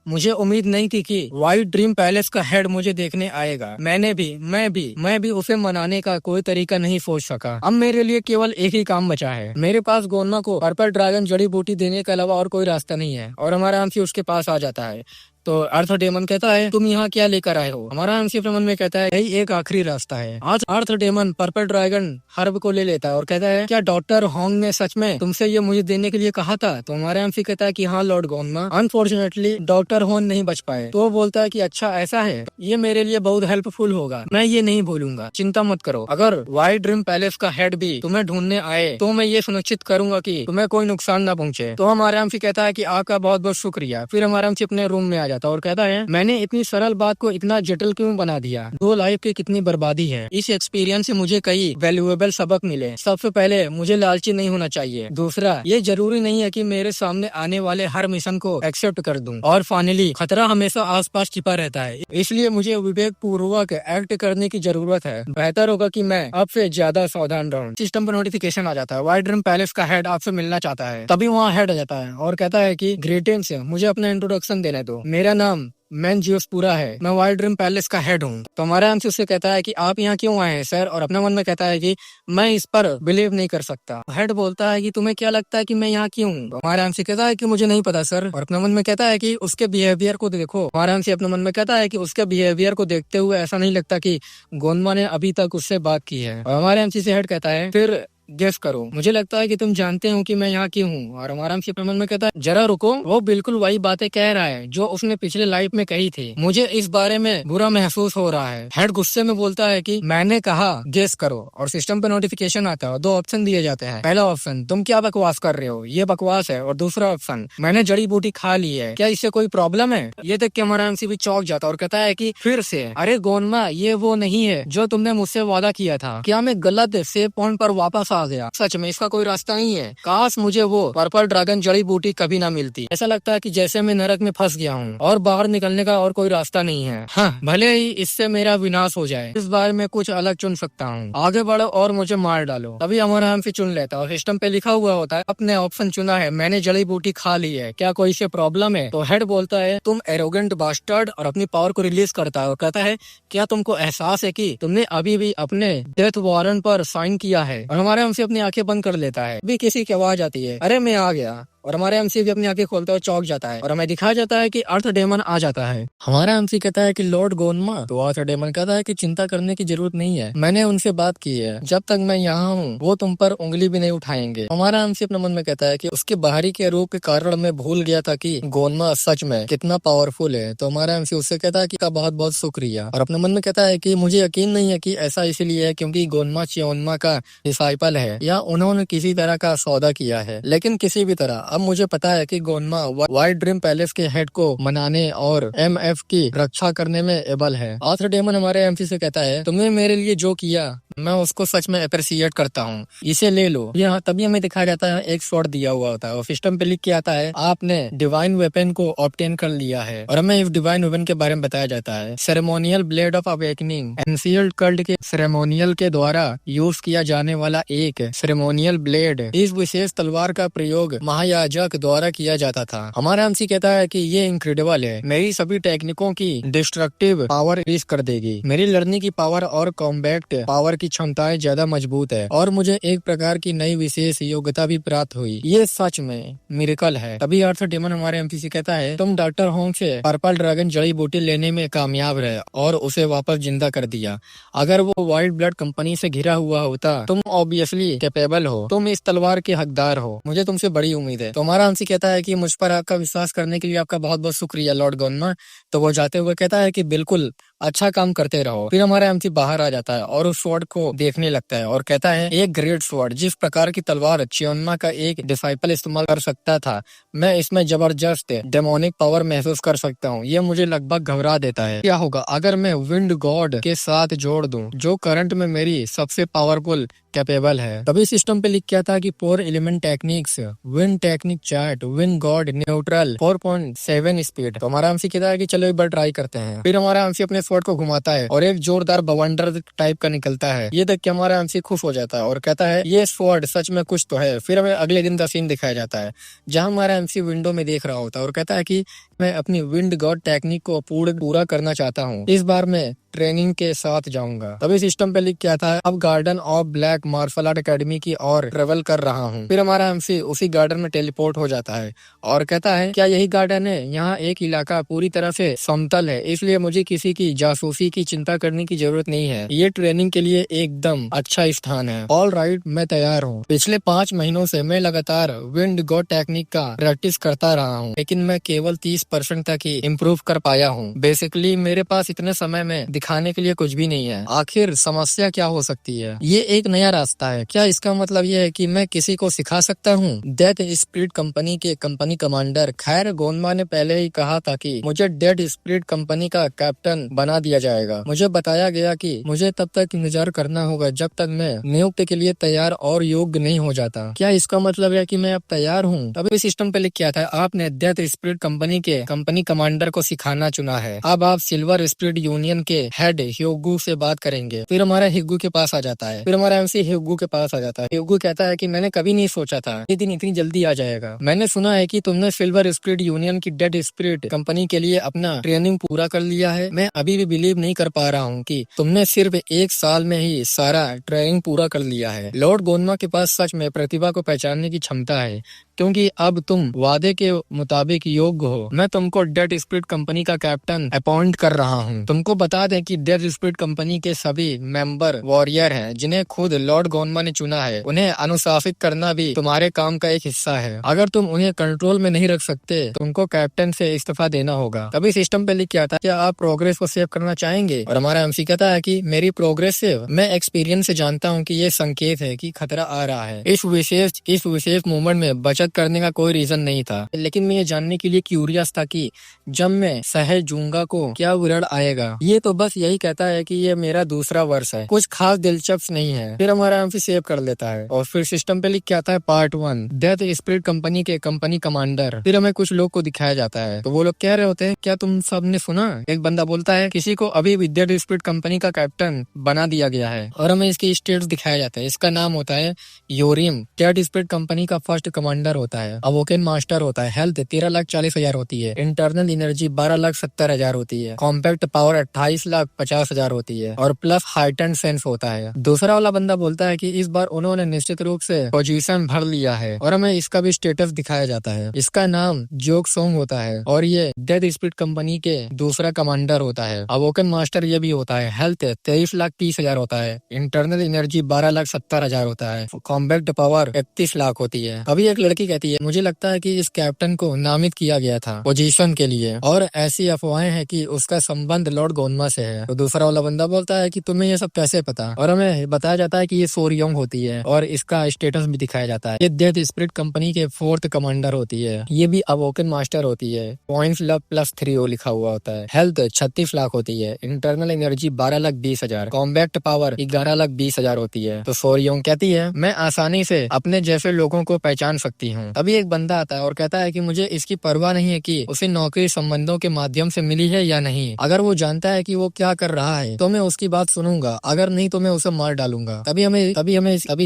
मुझे उम्मीद नहीं थी कि व्हाइट ड्रीम पैलेस का हेड मुझे देखने आएगा, मैं भी उसे मनाने का कोई तरीका नहीं सोच सका। अब मेरे लिए केवल एक ही काम बचा है। मेरे पास गोनमा को पर्पल ड्रैगन जड़ी बूटी देने के अलावा और कोई रास्ता नहीं है और हमारा एमसी उसके पास आ जाता है। तो अर्थ डेमन कहता है तुम यहाँ क्या लेकर आए हो? हमारा एमसी अपने मन में कहता है यही एक आखिरी रास्ता है। आज अर्थ डेमन पर्पल ड्रैगन हर्ब को ले लेता है और कहता है क्या डॉक्टर होंग ने सच में तुमसे ये मुझे देने के लिए कहा था? तो हमारा एमसी कहता है कि हाँ लॉर्ड गोनमा, अनफॉर्चुनेटली डॉक्टर होंग नहीं बच पाए। तो वो बोलता है कि अच्छा ऐसा है, ये मेरे लिए बहुत हेल्पफुल होगा, मैं ये नहीं भूलूंगा, चिंता मत करो। अगर व्हाइट ड्रीम पैलेस का हेड भी तुम्हें ढूंढने आए तो मैं ये सुनिश्चित करूंगा कि तुम्हें कोई नुकसान न पहुंचे। तो हमारा एमसी कहता है कि आपका बहुत बहुत शुक्रिया। फिर हमारा एमसी अपने रूम में आ जाता है और कहता है मैंने इतनी सरल बात को इतना जटिल क्यों बना दिया? 2 लाइफ की कितनी बर्बादी है। इस एक्सपीरियंस से मुझे कई वैल्यूएबल सबक मिले। सबसे पहले मुझे लालची नहीं होना चाहिए। दूसरा, ये जरूरी नहीं है कि मेरे सामने आने वाले हर मिशन को एक्सेप्ट कर दूं। और फाइनली, खतरा हमेशा आसपास छिपा रहता है, इसलिए मुझे विवेक पूर्वक एक्ट करने की जरूरत है। बेहतर होगा कि मैं अब से ज्यादा सावधान रहूं। सिस्टम पर नोटिफिकेशन आ जाता है, व्हाइट ड्रीम पैलेस का हेड आपसे मिलना चाहता है। तभी वहाँ हेड आ जाता है और कहता है कि ग्रीटिंग्स, मुझे अपना इंट्रोडक्शन देने दो। मेरा नाम मैन जियोस्पुरा है, मैं वाइल्ड ड्रीम पैलेस का हेड हूँ। तो हमारा एमसी उससे कहता है कि आप यहाँ क्यों आए हैं सर, और अपने मन में कहता है कि मैं इस पर बिलीव नहीं कर सकता। हेड बोलता है कि तुम्हें क्या लगता है कि मैं यहाँ क्यों हूँ? तो हमारा एमसी कहता है कि मुझे नहीं पता सर, और अपने मन में कहता है कि उसके बिहेवियर को देखो। हमारा एमसी अपने मन में कहता है कि उसके बिहेवियर को देखते हुए ऐसा नहीं लगता कि गोनमा ने अभी तक उससे बात की है। और हमारे एमसी से हेड कहता है फिर गेस करो, मुझे लगता है कि तुम जानते हो कि मैं यहाँ क्यों हूँ। और हमारा एमसी अपने मन में कहता है जरा रुको, वो बिल्कुल वही बातें कह रहा है जो उसने पिछले लाइफ में कही थी, मुझे इस बारे में बुरा महसूस हो रहा है। हेड गुस्से में बोलता है कि मैंने कहा गेस करो, और सिस्टम पे नोटिफिकेशन आता है। 2 ऑप्शन दिए जाते हैं। पहला ऑप्शन तुम क्या बकवास कर रहे हो, ये बकवास है, और दूसरा ऑप्शन मैंने जड़ी बूटी खा ली है, क्या इससे कोई प्रॉब्लम है? ये देख के हमारा एमसी भी चौंक जाता है और कहता है कि फिर से अरे गोनमा, ये वो नहीं है जो तुमने मुझसे वादा किया था। क्या मैं गलत सेव पॉइंट पर वापस आ गया? सच में इसका कोई रास्ता नहीं है। काश मुझे वो पर्पल ड्रैगन जड़ी बूटी कभी ना मिलती। ऐसा लगता है कि जैसे मैं नरक में फंस गया हूँ और बाहर निकलने का और कोई रास्ता नहीं है। हाँ, भले ही इससे मेरा विनाश हो जाए, इस बार मैं कुछ अलग चुन सकता हूँ। आगे बढ़ो और मुझे मार डालो। तभी हमारा एमसी चुन लेता है और सिस्टम पे लिखा हुआ होता है अपने ऑप्शन चुना है, मैंने जड़ी बूटी खा ली है, क्या कोई से प्रॉब्लम है? तो हेड बोलता है तुम एरोगेंट बास्टर्ड, और अपनी पावर को रिलीज करता है और कहता है क्या तुमको एहसास है कि तुमने अभी भी अपने डेथ वारंट पर साइन किया है? और हमारे एमसी अपनी आंखें बंद कर लेता है। भी किसी की आवाज आती है, अरे मैं आ गया। और हमारे एमसी भी अपनी आंखें खोलता है, चौंक जाता है और हमें दिखाया जाता है कि अर्थ डेमन आ जाता है। हमारा एमसी कहता है कि लॉर्ड गोनमा। तो अर्थ डेमन कहता है कि चिंता करने की जरूरत नहीं है, मैंने उनसे बात की है, जब तक मैं यहाँ हूँ वो तुम पर उंगली भी नहीं उठाएंगे। हमारा एमसी अपने मन में कहता है कि उसके बाहरी के रूप के कारण मैं भूल गया था कि गोनमा सच में कितना पावरफुल है। तो हमारा एमसी उससे कहता है कि बहुत बहुत शुक्रिया, और अपने मन में कहता है कि मुझे यकीन नहीं है कि ऐसा इसलिए है क्योंकि गोनमा चियोनमा का डिसाइपल है या उन्होंने किसी तरह का सौदा किया है, लेकिन किसी भी तरह अब मुझे पता है कि गोनमा वाइट ड्रीम पैलेस के हेड को मनाने और एमएफ की रक्षा करने में एबल है। आर्थर डेमन हमारे एमसी से कहता है तुमने मेरे लिए जो किया मैं उसको सच में अप्रिशिएट करता हूँ, इसे ले लो। यहाँ तभी हमें दिखाया जाता है एक शॉट दिया हुआ होता है और सिस्टम पे लिख के आता है आपने डिवाइन वेपन को ऑब्टेन कर लिया है, और हमें इस डिवाइन वेपन के बारे में बताया जाता है ceremonial blade of awakening, ancient cult के सेरेमोनियल के द्वारा यूज किया जाने वाला एक सेरेमोनियल ब्लेड। इस विशेष तलवार का प्रयोग महायाजक द्वारा किया जाता था। हमारा एमसी कहता है कि ये इनक्रेडिबल है, मेरी सभी टेक्निकों की डिस्ट्रक्टिव पावर इंक्रीज कर देगी, मेरी लड़ने की पावर और कॉम्बैक्ट पावर की क्षमताएं ज्यादा मजबूत है, और मुझे एक प्रकार की नई विशेष योग्यता भी प्राप्त हुई, ये सच में मिरेकल है। तभी आर्थर डेमन हमारे एमपी से कहता है तुम डॉक्टर होंग से पर्पल ड्रैगन जड़ी बूटी लेने में कामयाब रहे और उसे वापस जिंदा कर दिया। अगर वो वाइल्ड ब्लड कंपनी से घिरा हुआ होता तुम ऑब्वियसली कैपेबल हो, तुम इस तलवार के हकदार हो, मुझे तुमसे बड़ी उम्मीद है। तो हमारा एमसी कहता है कि मुझ पर आपका विश्वास करने के लिए आपका बहुत बहुत शुक्रिया लॉर्ड गोनमा। तो वो जाते हुए कहता है कि बिल्कुल अच्छा काम करते रहो। फिर हमारा एमसी बाहर आ जाता है और उस स्वॉर्ड को देखने लगता है और कहता है एक ग्रेट स्वॉर्ड, जिस प्रकार की तलवार चियोन्मा का एक डिसाइपल इस्तेमाल कर सकता था, मैं इसमें जबरदस्त डेमोनिक पावर महसूस कर सकता हूँ। ये मुझे लगभग घबरा देता है। क्या होगा अगर मैं विंड गॉड के साथ जोड़ दूं, जो करंट में मेरी सबसे पावरफुल कैपेबल है। तभी सिस्टम पे लिख किया था कि 4 element techniques, wind technique chat, wind God neutral, 4.7 speed. तो हमारा एमसी कहता है कि चलो एक बार ट्राई करते हैं। फिर हमारा एमसी अपने स्वॉर्ड को घुमाता है और एक जोरदार बवंडर टाइप का निकलता है। ये देख के हमारा एमसी खुश हो जाता है और कहता है ये स्वॉर्ड सच में कुछ तो है। फिर हमें अगले दिन का सीन दिखाया जाता है जहाँ हमारा एमसी विंडो में देख रहा होता है और कहता है कि मैं अपनी विंड गॉड टेक्निक को पूरा करना चाहता हूँ, इस बार मैं ट्रेनिंग के साथ जाऊंगा। तभी सिस्टम पे लिख के आता है अब garden of black martial art academy की ओर ट्रेवल कर रहा हूँ। फिर हमारा एमसी उसी गार्डन में टेलीपोर्ट हो जाता है और कहता है क्या यही गार्डन है? यहाँ एक इलाका पूरी तरह से समतल है, इसलिए मुझे किसी की जासूसी की चिंता करने की जरूरत नहीं है, ये ट्रेनिंग के लिए एकदम अच्छा स्थान है। ऑल राइट, मैं तैयार हूँ। पिछले 5 महीनों से मैं लगातार विंड गॉड टेक्निक का प्रैक्टिस करता रहा हूँ, लेकिन मैं केवल 30% तक ही इम्प्रूव कर पाया हूँ। बेसिकली मेरे पास इतने समय में दिखाने के लिए कुछ भी नहीं है। आखिर समस्या क्या हो सकती है? ये एक नया रास्ता है, क्या इसका मतलब ये है कि मैं किसी को सिखा सकता हूँ? डेड स्पिरिट कंपनी के कंपनी कमांडर, खैर गोनमा ने पहले ही कहा था कि मुझे डेड स्पिरिट कंपनी का कैप्टन बना दिया जाएगा। मुझे बताया गया कि मुझे तब तक इंतजार करना होगा जब तक मैं नियुक्ति के लिए तैयार और योग्य नहीं हो जाता। क्या इसका मतलब है कि मैं अब तैयार हूँ? तभी सिस्टम पे लिख किया था आपने डेड स्पिरिट कंपनी के कंपनी कमांडर को सिखाना चुना है। अब आप सिल्वर स्पिरिट यूनियन के हेड हिगू से बात करेंगे। फिर हमारा हिगू के पास आ जाता है। फिर हमारा एमसी ही ह्यूगो के पास आ जाता है। ह्यूगो कहता है कि मैंने कभी नहीं सोचा था ये दिन इतनी जल्दी आ जाएगा। मैंने सुना है कि तुमने सिल्वर स्पिरिट यूनियन की डेड स्पिरिट कंपनी के लिए अपना ट्रेनिंग पूरा कर लिया है। मैं अभी भी बिलीव नहीं कर पा रहा हूँ कि तुमने सिर्फ 1 साल में ही सारा ट्रेनिंग पूरा कर लिया है। लॉर्ड गोनमा के पास सच में प्रतिभा को पहचानने की क्षमता है, क्योंकि अब तुम वादे के मुताबिक योग्य हो। मैं तुमको डेड स्पिरिट कंपनी का कैप्टन अपॉइंट कर रहा हूँ। तुमको बता दें कि डेड स्पिरिट कंपनी के सभी मेंबर वॉरियर हैं, जिन्हें खुद लॉर्ड गोनमा ने चुना है। उन्हें अनुशासित करना भी तुम्हारे काम का एक हिस्सा है। अगर तुम उन्हें कंट्रोल में नहीं रख सकते तो तुमको कैप्टन से इस्तीफा देना होगा। तभी सिस्टम पे लिख के आता है, क्या आप प्रोग्रेस को सेव करना चाहेंगे? और हमारा एमसी कहता है कि मेरी प्रोग्रेस सेव, मैं एक्सपीरियंस से जानता हूँ कि ये संकेत है कि खतरा आ रहा है। इस विशेष मूवमेंट में बचत करने का कोई रीजन नहीं था, लेकिन मैं ये जानने के लिए क्यूरियस था कि जब मैं सहज जूंगा को क्या विरल आएगा। ये तो बस यही कहता है कि ये मेरा दूसरा वर्ष है, कुछ खास दिलचस्प नहीं है। फिर हमारा एमसी सेव कर लेता है और फिर सिस्टम पे लिख के आता है पार्ट 1 डेथ स्पिरिट कंपनी के कंपनी कमांडर। फिर हमें कुछ लोग को दिखाया जाता है, तो वो लोग कह रहे होते हैं, क्या तुम सब ने सुना? एक बंदा बोलता है, किसी को अभी भी डेथ स्पिरिट कंपनी का कैप्टन बना दिया गया है। और हमें इसकी स्टेट्स दिखाया जाता है। इसका नाम होता है योरिम, डेथ स्पिरिट कंपनी का फर्स्ट कमांडर होता है। अवोकेन मास्टर होता है। हेल्थ 13,40,000 होती है। इंटरनल एनर्जी 12,70,000 होती है। कॉम्पैक्ट पावर 28,50,000 होती है और प्लस हाइटेंड सेंस होता है। दूसरा वाला बंदा बोलता है कि इस बार उन्होंने निश्चित रूप से पोजीशन भर लिया है और हमें इसका भी स्टेटस दिखाया जाता है। इसका नाम जोक सोंग होता है और ये डेथ स्पिरिट कंपनी के दूसरा कमांडर होता है। अवोकेन मास्टर ये भी होता है। हेल्थ 23,30,000 होता है। इंटरनल एनर्जी 12,70,000 होता है। कॉम्पैक्ट पावर 31 लाख होती है। अभी एक लड़की कहती है, मुझे लगता है कि इस कैप्टन को नामित किया गया था पोजीशन के लिए और ऐसी अफवाहें हैं कि उसका संबंध लॉर्ड गोनमा से है। तो दूसरा वाला बंदा बोलता है कि तुम्हें ये सब कैसे पता? और हमें बताया जाता है कि ये सोरयोंग होती है और इसका स्टेटस भी दिखाया जाता है। ये डेथ स्पिरिट कंपनी के 4th कमांडर होती है। ये भी अवोकन मास्टर होती है। पॉइंट्स लव +3 लिखा हुआ होता है। हेल्थ 36 लाख होती है। Internal energy 12,20,000। कॉम्पैक्ट पावर 11,20,000 होती है। तो सोरयोंग कहती है, मैं आसानी से अपने जैसे लोगों को पहचान सकती हूँ। तभी एक बंदा आता है और कहता है कि मुझे इसकी परवाह नहीं है कि उसे नौकरी संबंधों के माध्यम से मिली है या नहीं। अगर वो जानता है कि वो क्या कर रहा है तो मैं उसकी बात सुनूंगा, अगर नहीं तो मैं उसे मार डालूंगा। तभी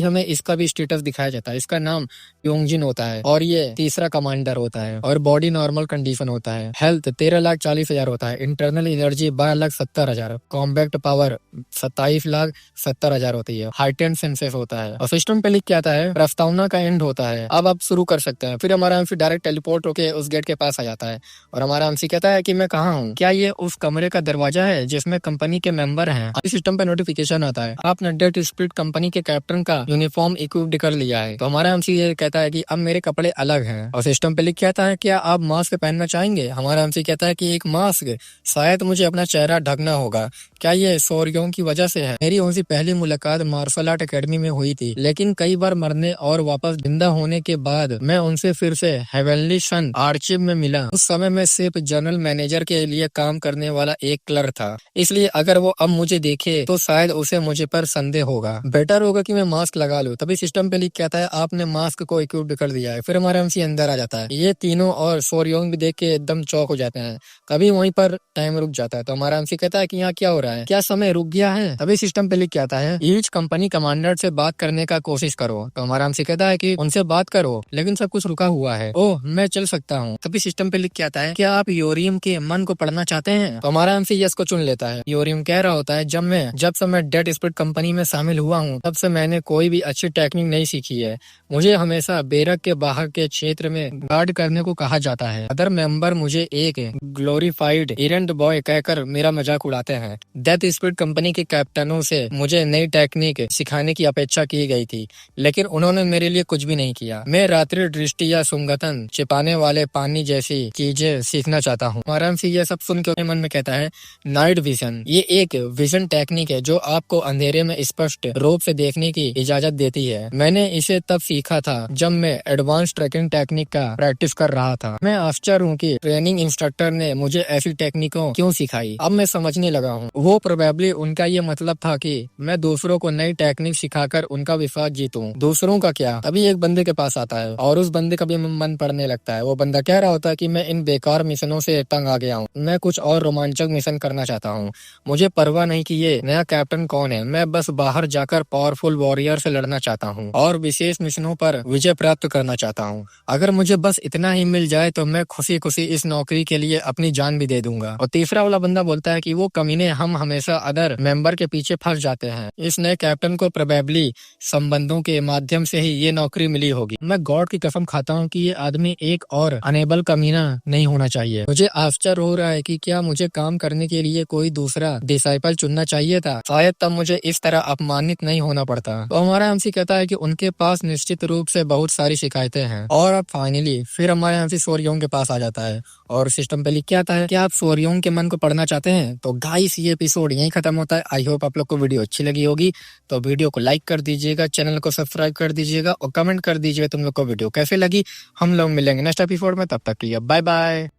हमें इसका भी स्टेटस दिखाया जाता है। इसका नाम योंगजिन होता है और ये तीसरा कमांडर होता है और बॉडी नॉर्मल कंडीशन होता है। हेल्थ 13,40,000 होता है। Internal energy 12,70,000। कॉम्पैक्ट पावर 27,70,000 होती है। हाइटेंड सेंसेस होता है और सिस्टम पे लिख के आता है, प्रस्तावना का एंड होता है, अब आप शुरू कर सकते हैं। फिर हमारा एमसी डायरेक्ट टेलीपोर्ट होके उस गेट के पास आ जाता है और हमारा एमसी कहता है कि मैं कहाँ हूँ? क्या ये उस कमरे का दरवाजा है जिसमें कंपनी के मेंबर हैं? अभी सिस्टम पे नोटिफिकेशन आता है, आपने डेथ स्पिरिट कंपनी के कैप्टन का यूनिफॉर्म इक्विप्ड कर लिया है। तो हमारा एमसी ये कहता है कि अब मेरे कपड़े अलग हैं और सिस्टम पे लिख के आता है, क्या आप मास्क पहनना चाहेंगे? हमारा एमसी कहता है कि एक मास्क, शायद मुझे अपना चेहरा ढकना होगा। क्या ये सोरयोंग की वजह से है? मेरी उनसे पहली मुलाकात मार्शल आर्ट एकेडमी में हुई थी, लेकिन कई बार मरने और वापस जिंदा होने के बाद मैं उनसे फिर से हेवनली सन आर्चिव में मिला। उस समय मैं सिर्फ जनरल मैनेजर के लिए काम करने वाला एक क्लर्क था, इसलिए अगर वो अब मुझे देखे तो शायद उसे मुझे पर संदेह होगा। बेटर होगा कि मैं मास्क लगा लूं। तभी सिस्टम पे लिख के आता है, आपने मास्क को इक्विप्ड कर दिया है। फिर हमारा एमसी अंदर आ जाता है। ये तीनों और सोरयोंग भी देख के एकदम चौक हो जाते हैं। कभी वहीं पर टाइम रुक जाता है। तो हमारा एमसी कहता है कि यहाँ क्या हो रहा है, क्या समय रुक गया है? तभी सिस्टम पे लिख के आता है, ईच कंपनी कमांडर से बात करने का कोशिश करो। तो हमारा एमसी कहता है कि उनसे बात करो, लेकिन सब कुछ रुका हुआ है। ओह, मैं चल सकता हूँ। तभी सिस्टम पे लिख के आता है, क्या आप योरिम के मन को पढ़ना चाहते हैं? तो हमारा एमसी यस को चुन लेता है। योरिम कह रहा होता है, जब से मैं डेथ स्पिरिट कंपनी में शामिल हुआ हूँ तब से मैंने कोई भी अच्छी टेक्निक नहीं सीखी है। मुझे हमेशा बेरक के बाहर के क्षेत्र में गार्ड करने को कहा जाता है। अदर मेंबर मुझे एक ग्लोरीफाइड एरेंट बॉय कहकर मेरा मजाक उड़ाते हैं। डेथ स्पिरिट कंपनी के कैप्टनों से मुझे नई टेक्निक सिखाने की अपेक्षा की गई थी, लेकिन उन्होंने मेरे लिए कुछ भी नहीं किया। मैं रात्रि दृष्टि या सुंगतन छिपाने वाले पानी जैसी चीजें सीखना चाहता हूँ। आराम से ये सब सुन के मन में कहता है, नाइट विजन, ये एक विजन टेक्निक है जो आपको अंधेरे में स्पष्ट रूप से देखने की इजाजत देती है। मैंने इसे तब सीखा था जब मैं एडवांस ट्रैकिंग टेक्निक का प्रैक्टिस कर रहा था। मैं आश्चर्य हूँ कि ट्रेनिंग इंस्ट्रक्टर ने मुझे ऐसी टेक्निकों क्यों सिखाई। अब मैं समझने लगा हूँ, वो प्रोबेबली उनका ये मतलब था कि मैं दूसरों को नई टेक्निक सिखाकर उनका विश्वास जीतूं। दूसरों का क्या? तभी एक बंदे के पास आता है और उस बंदे का भी मन पड़ने लगता है। वो बंदा कह रहा होता है कि मैं इन बेकार मिशनों से तंग आ गया हूँ, मैं कुछ और रोमांचक मिशन करना चाहता हूँ। मुझे परवाह नहीं कि ये नया कैप्टन कौन है, मैं बस बाहर जाकर पावरफुल वॉरियर से लड़ना चाहता हूँ और विशेष मिशनों पर विजय प्राप्त करना चाहता हूँ। अगर मुझे बस इतना ही मिल जाए तो मैं खुशी खुशी इस नौकरी के लिए अपनी जान भी दे दूंगा। और तीसरा वाला बंदा बोलता है कि वो कमीने हम हमेशा अदर मेंबर के पीछे फंस जाते हैं, इस नए कैप्टन को प्रोबेबली संबंधों के माध्यम से ही ये नौकरी मिली होगी। मैं गॉड की कसम खाता हूँ कि ये आदमी एक और अनेबल कमीना नहीं होना चाहिए। मुझे आश्चर्य हो रहा है कि क्या मुझे काम करने के लिए कोई दूसरा डिसाइपल चुनना चाहिए था, शायद तब मुझे इस तरह अपमानित नहीं होना पड़ता। तो हमारा एमसी कहता है कि उनके पास निश्चित रूप से बहुत सारी शिकायतें हैं। और अब फाइनली फिर हमारे एमसी सोरियोंग के पास आ जाता है और सिस्टम पे लिख के आता है कि आप सोरियोंग के मन को पढ़ना चाहते हैं। तो गाइस ये एपिसोड यहीं खत्म होता है। आई होप आप लोग को वीडियो अच्छी लगी होगी, तो वीडियो को लाइक कर दीजिएगा, चैनल को सब्सक्राइब कर दीजिएगा और कमेंट कर दीजिएगा तुम लोग को वीडियो कैसे लगी। हम लोग मिलेंगे नेक्स्ट एपिसोड में, तब तक के लिए बाय बाय।